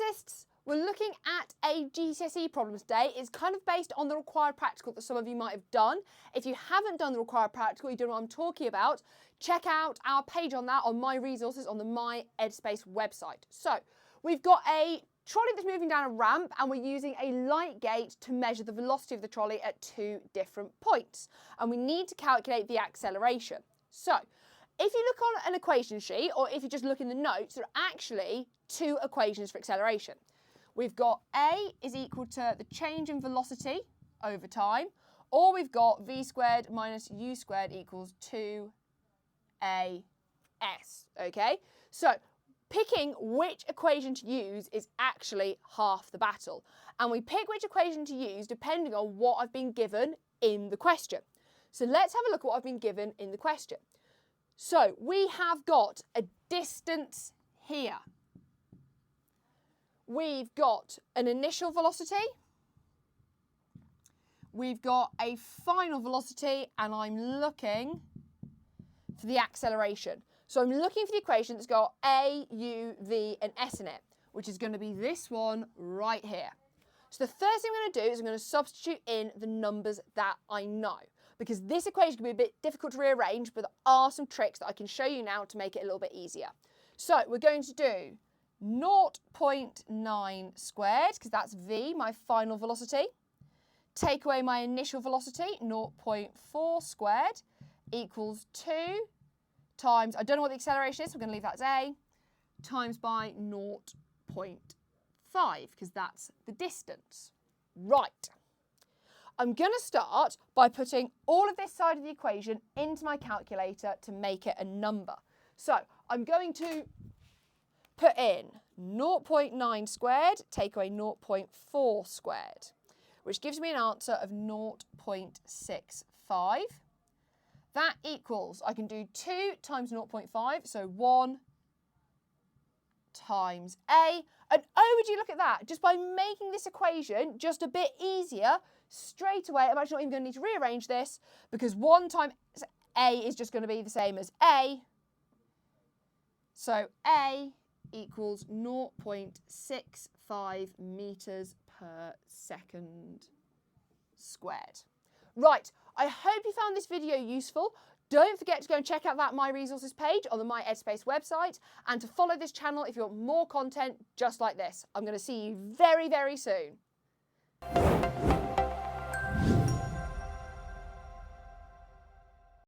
Specialists, we're looking at a GCSE problem today. It's kind of based on the required practical that some of you might have done. If you haven't done the required practical, you don't know what I'm talking about, check out our page on that on My Resources on the MyEdSpace website. So we've got a trolley that's moving down a ramp and we're using a light gauge to measure the velocity of the trolley at 2 different points. And we need to calculate the acceleration. So if you look on an equation sheet, or if you just look in the notes, there are actually 2 equations for acceleration. We've got A is equal to the change in velocity over time, or we've got V squared minus U squared equals 2AS, okay? So picking which equation to use is actually half the battle. And we pick which equation to use depending on what I've been given in the question. So let's have a look at what I've been given in the question. So we have got a distance here. We've got an initial velocity. We've got a final velocity, and I'm looking for the acceleration. So I'm looking for the equation that's got A, U, V, and S in it, which is going to be this one right here. So the first thing I'm going to do is I'm going to substitute in the numbers that I know, because this equation can be a bit difficult to rearrange, but there are some tricks that I can show you now to make it a little bit easier. So we're going to do 0.9 squared, because that's V, my final velocity. Take away my initial velocity, 0.4 squared, equals 2 times, I don't know what the acceleration is, so we're going to leave that as A, times by 0.5, because that's the distance. Right. I'm going to start by putting all of this side of the equation into my calculator to make it a number. So I'm going to put in 0.9 squared, take away 0.4 squared, which gives me an answer of 0.65. That equals, I can do 2 times 0.5, so 1 times A. And oh, would you look at that? Just by making this equation just a bit easier, straight away, I'm actually not even going to need to rearrange this, because 1 times A is just going to be the same as A. So A equals 0.65 metres per second squared. Right, I hope you found this video useful. Don't forget to go and check out that My Resources page on the MyEdSpace website, and to follow this channel if you want more content just like this. I'm going to see you very, very soon.